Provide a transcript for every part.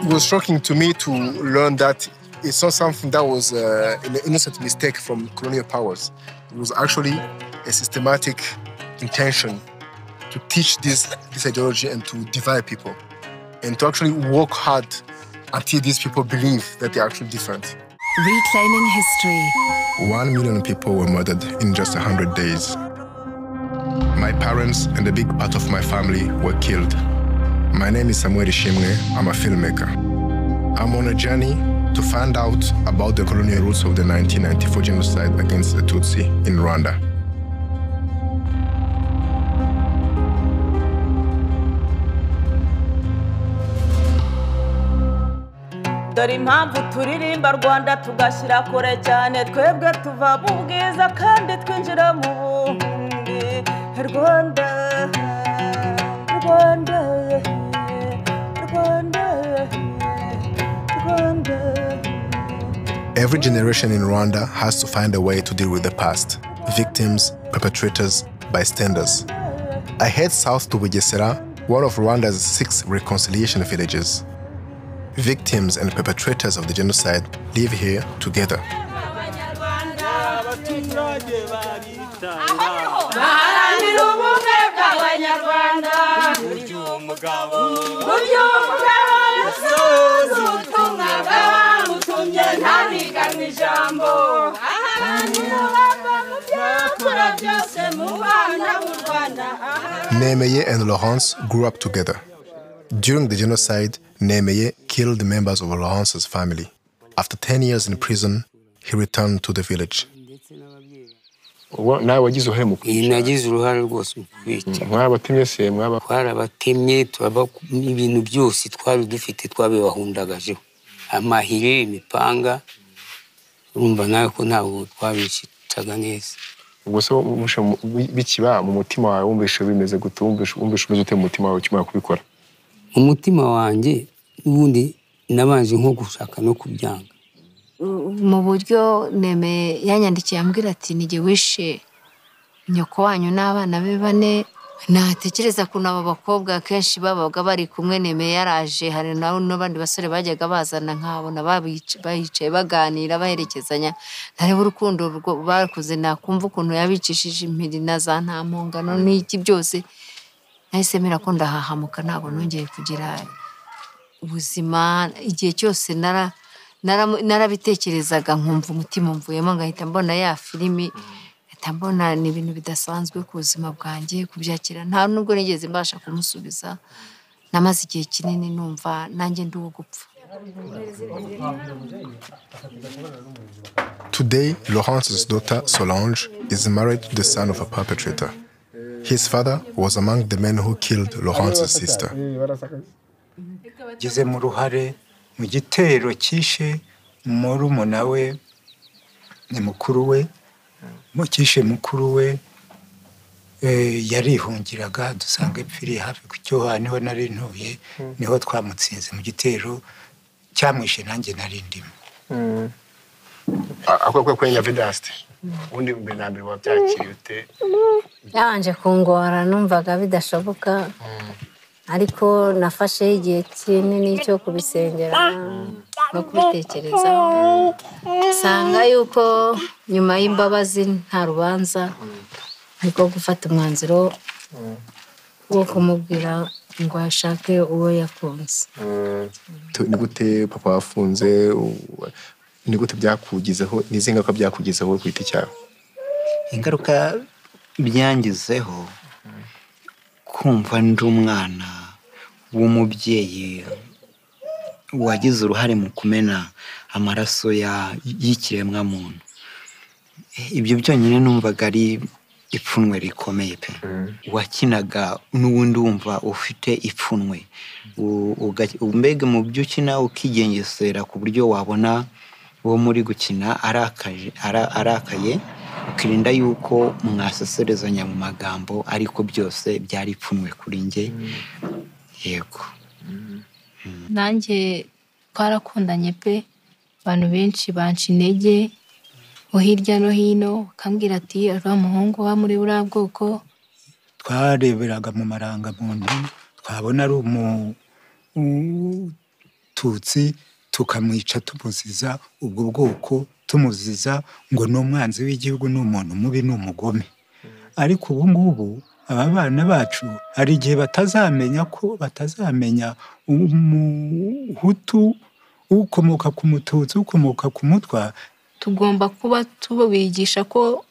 was shocking to me to learn that it's not something that was an innocent mistake from colonial powers. It was actually a systematic intention to teach this ideology and to divide people and to actually work hard until these people believe that they're actually different. Reclaiming history. 1 million people were murdered in just 100 days. My parents and a big part of my family were killed. My name is Ishimwe. I'm a filmmaker. I'm on a journey to find out about the colonial roots of the 1994 genocide against the Tutsi in Rwanda. Dore impamvu turirimba Rwanda tugashyira kure cyane twebwe tuva mu bwiza kandi twinjira mu bundi Rwanda Rwanda Rwanda Rwanda. Every generation in Rwanda has to find a way to deal with the past. Victims, perpetrators, bystanders. I head south to Bugesera, one of Rwanda's 6 reconciliation villages. Victims and perpetrators of the genocide live here together. Nemeye and Laurence grew up together. During the genocide, Nemeye killed members of Laurence's family. After 10 years in prison, he returned to the village. Nagize uruhare rwose mu kwica. Mwabatemye se mwaba. Twarabatemye ibintu byose twari dufite twabibahundagajeho. Amahiri, imipanga. Urumva nawe ko ntabwo twabicaga neza. Ubwo se bikiba mu mutima wawe wumvishe bimeze gute wumvishe umeze mu mutima wawe ukimara kubikora? Umutima wanjye ubundi nabanje nko gushaka no kubyanga. Mu buryo Nemeye yanyandikiye ambwira ati nige wishe nyoko wanyu n'abana be 4. Natekereza ko nabo bakobwa kenshi babaga bari kumwe Nemeye yaraje hari n'abandi basore bajyaga bazana nkabona bayicaye baganira baherekezanya ntareba urukundo bakuze nakumva ukuntu yabicishije impiri na za ntampongano n'iki byose. Nahisemera ko ndahahamuka ntabwo nongeye kugira ubuzima igihe cyose narabitekerezaga nkumva umutima mvuyemo ngahita mbona ya filimi ngahita mbona ni ibintu bidasanzwe ku buzima bwanjye kubyakira nta nubwo nigeze mbasha kumusubiza namaze igihe kinini numva nanjye ndi uwo gupfa. Today, Laurence's daughter Solange is married to the son of a perpetrator. His father was among the men who killed Laurence's sister. Gize mu ruhare mu gitero kishe murumuna we ni mukuru we mu kishe mukuru we yarihungiraga dusanga ipfiri hafi ku cyoha niho nari ntuye niho twamutsinze mu gitero cyamwishe nanjye nari ndimo. Akwa kwenya Vedaste undi mbere wabyakiriye ute? Yabanje kungora numvaga bidashoboka ariko nafashe igihe kinini cyo kubisengera no kubitekereza sanga yuko nyuma y'imbabazi nta rubanza niko gufata umwanzuro wo kumubwira ngo ashake uwo yakunze. Ni gute papa wafunze ni gute byakugizeho nizinga ko byakugizeho kwita cyawe? Ingaruka byangizeho kumva ndi umwana w'umubyeyi wagize uruhare mu kumena amaraso y'ikiremwa muntu. Ibyo byonyine numvaga ari ipfunwe rikomeye pe. Wakinaga n'ubundi wumva ufite ipfunwe. Mbega mu byo ukina ukigengesera ku buryo wabona uwo muri gukina arakaye ukirinda yuko mwaseserezanya mu magambo ariko byose byari ipfunwe kuri nge. Yego. Nanjye twarakundanye pe abantu benshi banca intege hirya no hino kambwira ati ari umuhungu wa muri buriya bwoko. Twareberaga mu marangamuntu twabona ari umututsi tukamwica tumuziza ubwo bwoko, tumuziza ngo ni umwanzi w'igihugu, ni umuntu mubi, ni umugome. Ariko ubu ngubu aba bana bacu hari igihe batazamenya umuhutu ukomoka ku mututsi, ukomoka ku mutwa. Tugomba kuba tubigisha ko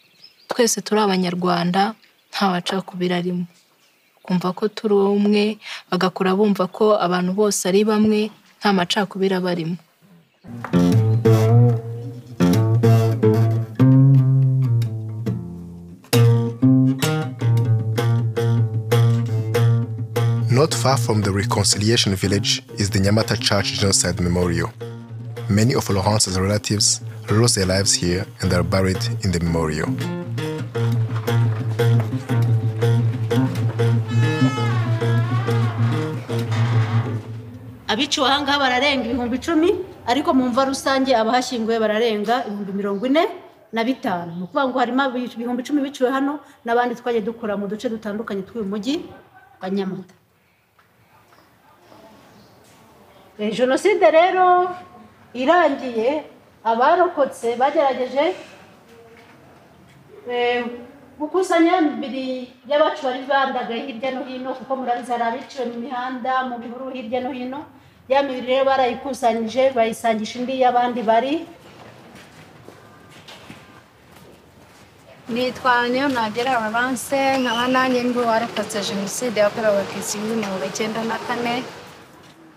twese turi abanyarwanda, nta macakubiri arimo. Kumva ko turi umwe, bagakura bumva ko abantu bose ari bamwe, nta macakubiri abarimo. Not far from the reconciliation village is the Nyamata Church Genocide Memorial. Many of Laurence's relatives lost their lives here and are buried in the memorial. Abiciwe aha ngaha bararenga 10,000, ariko mu mva rusange abahashyinguye bararenga 45,000. Ni ukuvuga ngo harimo 10,000 biciwe hano n'abandi twagiye dukora mu duce dutandukanye tw'uyu mujyi wa Nyamata. Jenoside rero irangiye, abarokotse bagerageje gukusanya imibiri y'abacu bari bandagaye hirya no hino, kuko murabizi hari abiciwe mu mihanda, mu bihuru hirya no hino. Ya mibiri rero barayikusanyije bayisangisha indi y'abandi bari. Nitwa Nagera Rwandais, nkaba nanjye ndi warokotse jenoside yakorewe Abatutsi muri 1994.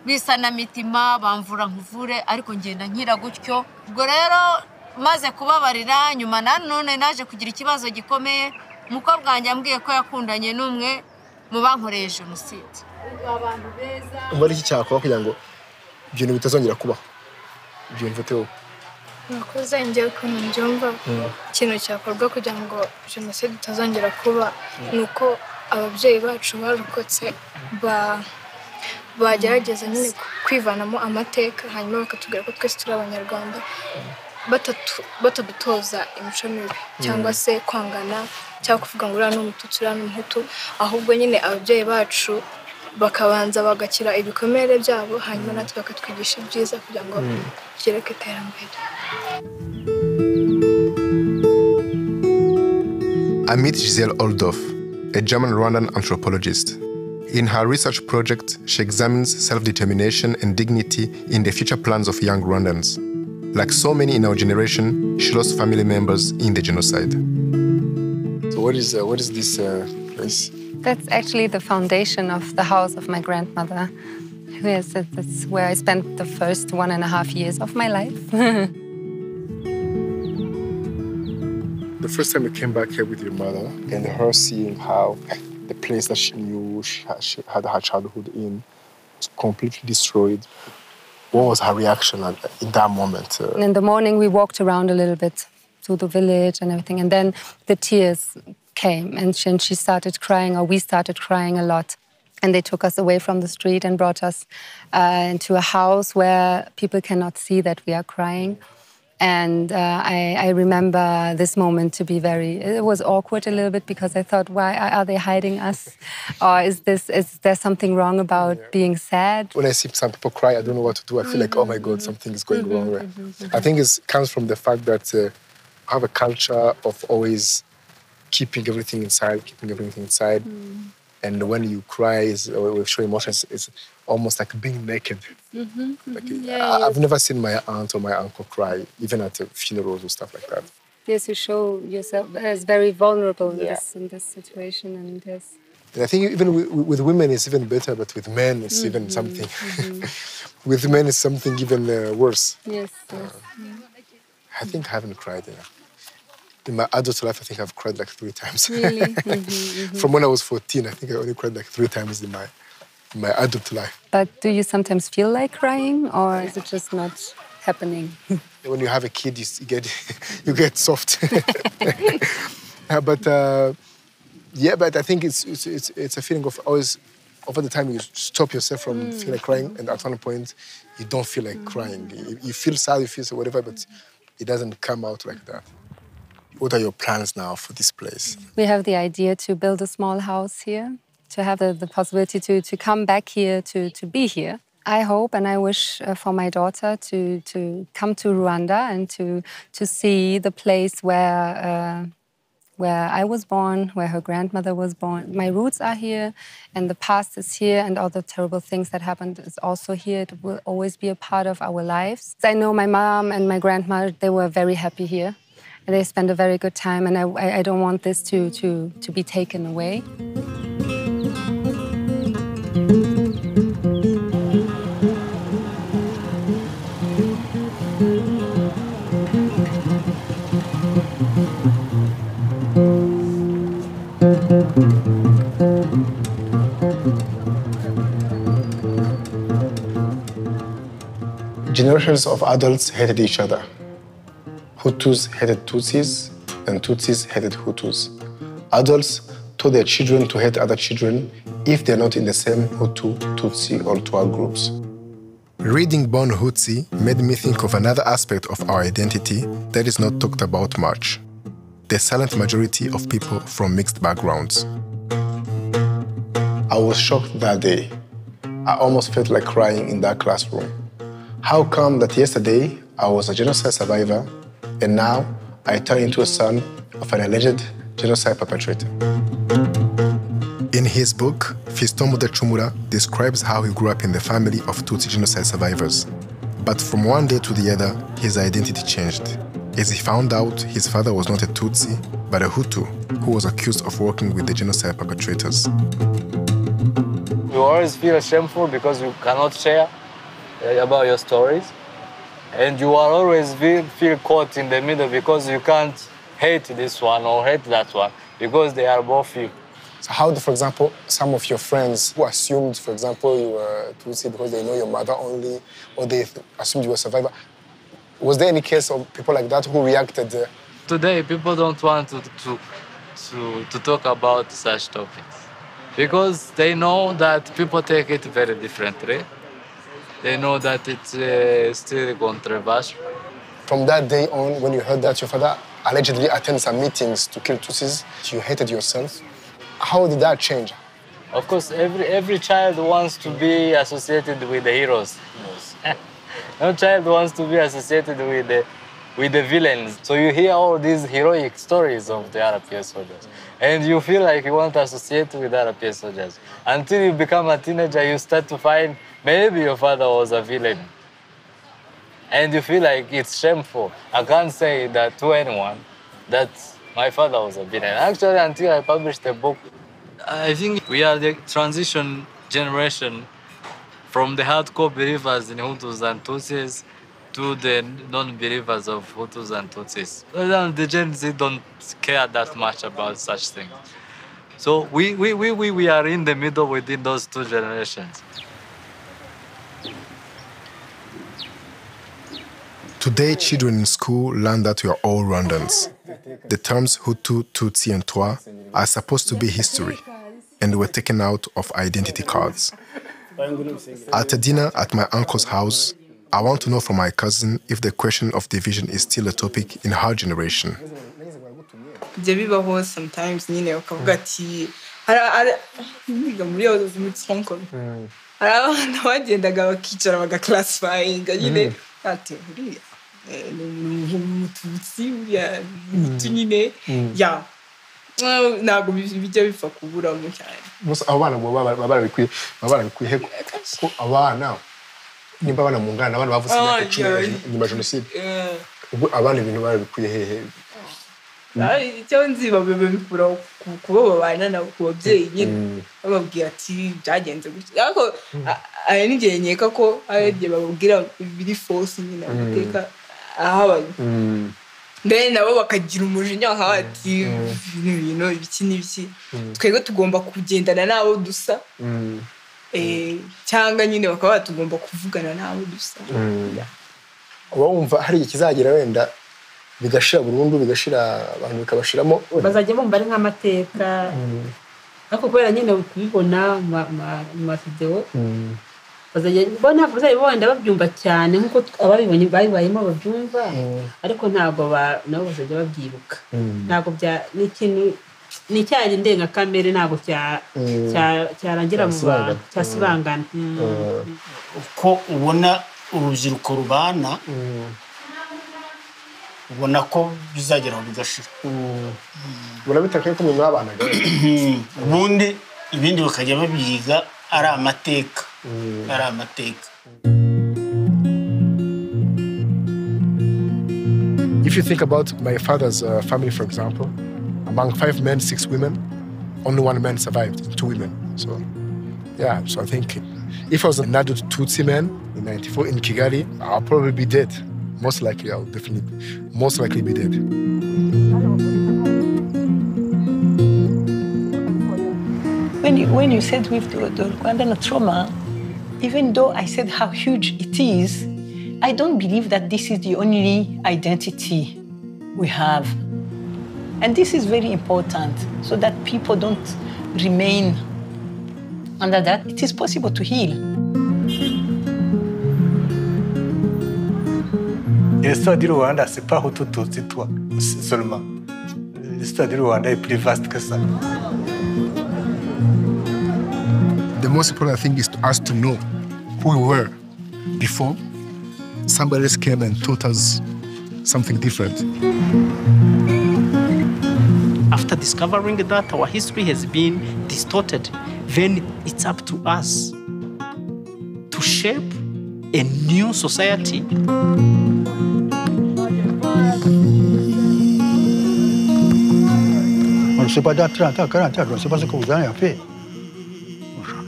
Bisanamitima bamvura nkuvure, ariko ngenda nkira gutyo. Ubwo rero maze kubabarira, nyuma nanone naje kugira ikibazo gikomeye. Umukobwa wanjye ambwiye ko yakundanye n'umwe mu bankoreye jenoside. Abantu beza. Umva iki cyakora kugira ngo ibintu bitazongera kubaho. Byumva tewo. Nakuze njye ko mbyumva. Ikintu cyakorwa kugira ngo jenoside itazongera kuba nuko ababyeyi bacu barokotse bagerageza nyine kwivanamo amateka, hanyuma bakatubwira ko twese turi abanyarwanda, batadutoza imico mibi cyangwa se kwangana cyangwa kuvuga ngo uriya ni umututsi uriya ni umuhutu, ahubwo nyine ababyeyi bacu bakabanza bagakira ibikomere byabo, hanyuma natwe bakatwigisha ibyiza kugira ngo tugere ku iterambere. I meet Giselle Oldorf, a German-Rwandan anthropologist. In her research project, she examines self-determination and dignity in the future plans of young Rwandans. Like so many in our generation, she lost family members in the genocide. So what is this place? That's actually the foundation of the house of my grandmother. Yes, that's where I spent the first 1.5 years of my life. The first time you came back here with your mother and her seeing how the place that she knew she had her childhood in was completely destroyed. What was her reaction in that moment? In the morning, we walked around a little bit through the village and everything, and then the tears came, and she started crying, or we started crying a lot. And they took us away from the street and brought us into a house where people cannot see that we are crying. And I remember this moment to be it was awkward a little bit, because I thought, why are they hiding us? Or is there something wrong about being sad? When I see some people cry, I don't know what to do. I feel like, oh my God, something is going wrong. I think it comes from the fact that I have a culture of always keeping everything inside. And when you cry or show emotions, it's almost like being naked. I've never seen my aunt or my uncle cry, even at funerals or stuff like that. Yes, you show yourself as very vulnerable in this situation. And I think even with women it's even better, but with men it's even something. With men it's something even worse. Yes. I think I haven't cried enough. In my adult life, I think I've cried like 3 times. Really? From when I was 14, I think I only cried like 3 times in my adult life. But do you sometimes feel like crying, or is it just not happening? When you have a kid, you get soft. But I think it's a feeling of always, over the time you stop yourself from feeling like crying, and at one point you don't feel like crying. You feel sad, you feel so whatever, but it doesn't come out like that. What are your plans now for this place? We have the idea to build a small house here, to have the possibility to come back here, to be here. I hope and I wish for my daughter to come to Rwanda and to see the place where I was born, where her grandmother was born. My roots are here, and the past is here, and all the terrible things that happened is also here. It will always be a part of our lives. I know my mom and my grandma, they were very happy here, and they spent a very good time, and I don't want this to be taken away. Generations of adults hated each other. Hutus hated Tutsis, and Tutsis hated Hutus. Adults taught their children to hate other children if they're not in the same Hutu, Tutsi, or Twa groups. Reading Born Hutsi made me think of another aspect of our identity that is not talked about much: the silent majority of people from mixed backgrounds. I was shocked that day. I almost felt like crying in that classroom. How come that yesterday I was a genocide survivor and now I turn into a son of an alleged genocide perpetrator? In his book, Fiston Mudachumura describes how he grew up in the family of Tutsi genocide survivors. But from one day to the other, his identity changed, as he found out his father was not a Tutsi, but a Hutu who was accused of working with the genocide perpetrators. You always feel shameful because you cannot share about your stories. And you are always feel caught in the middle because you can't hate this one or hate that one because they are both you. So how do, for example, some of your friends who assumed, for example, you were Tutsi because they know your mother only, or they assumed you were a survivor, was there any case of people like that who reacted? Today, people don't want to talk about such topics because they know that people take it very differently. They know that it's still controversial. From that day on, when you heard that your father allegedly attended some meetings to kill Tutsis, you hated yourself. How did that change? Of course, every child wants to be associated with the heroes. No child wants to be associated with the villains. So you hear all these heroic stories of the RPS soldiers, and you feel like you want to associate with RPS soldiers. Until you become a teenager, you start to find maybe your father was a villain. And you feel like it's shameful. I can't say that to anyone that my father was a villain. Actually, until I published a book, I think we are the transition generation from the hardcore believers in Hutus and Tutsis to the non-believers of Hutus and Tutsis. The Gen Z don't care that much about such things. So we are in the middle within those two generations. Today, children in school learn that we are all Rwandans. The terms Hutu, Tutsi, and Twa are supposed to be history, and were taken out of identity cards. At a dinner at my uncle's house, I want to know from my cousin if the question of division is still a topic in her generation. Sometimes, ntabwo bijya bipfa kuburamo cyane. Abana baba barabikwiye ko abana nimba abana mu ngana abana bavuze imyaka 10 nyuma ya génocide ubwo abana ibintu barabikwiye hehe. Icyo nzi babikura kuba babana nabo ku babyeyi nyine bababwira ati byagenze gutya. Ariko aya n'igihe nkeka ko arebye bababwira biri force nyine amateka ahabaye. Then nabo bakagira umujinya nka ati ibintu ibiki n'ibiki twego tugomba kugendana nabo dusa cyangwa nyine bakaba tugomba kuvugana nabo dusa. Wumva hari ikizagira wenda bigashira burundu bigashira abantu bikabashiramo bazajya bumva ari nk'amateka ariko kubera nyine kubibona mu video bazajya bona bazajya babyumva cyane nkuko ababibonye bayibayemo babyumva ariko ntabwo nabo bazajya babyibuka ntabwo bya n'ikintu ni cyayi ndengakamere ntabwo cyarangira mu bantu cyasibangana uko ubona urubyiruko rubana ubona ko bizageraho bigashira urabitakaye ko umuntu wabanaga ubundi ibindi bakajya babyiga ari amateka If you think about my father's family, for example, among 5 men, 6 women, only 1 man survived, 2 women. So, yeah, so I think if I was an adult Tutsi man in 94 in Kigali, I'll probably be dead. Most likely, I'll definitely, most likely be dead. When you said with the Rwandan trauma, even though I said how huge it is, I don't believe that this is the only identity we have. And this is very important so that people don't remain under that. It is possible to heal. L'histoire du Rwanda, c'est pas Hutu-Tutsi toi seulement. L'histoire du Rwanda est plus vaste que ça. The most important thing is for us to know who we were before somebody else came and taught us something different. After discovering that our history has been distorted, then it's up to us to shape a new society. On ne sait pas dans 30 ans, 40 ans, on ne sait pas ce que vous avez fait.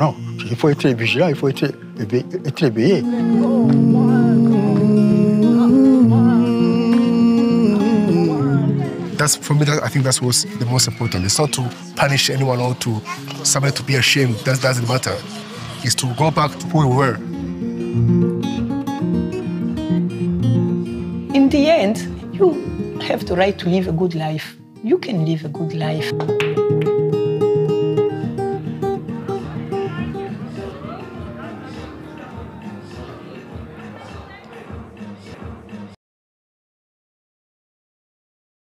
Non, il faut être vigilant, il faut être éveillé. That's, for me, I think that's what's the most important. It's not to punish anyone or to somebody to be ashamed. That doesn't matter. It's to go back to who we were. In the end, you have the right to live a good life. You can live a good life.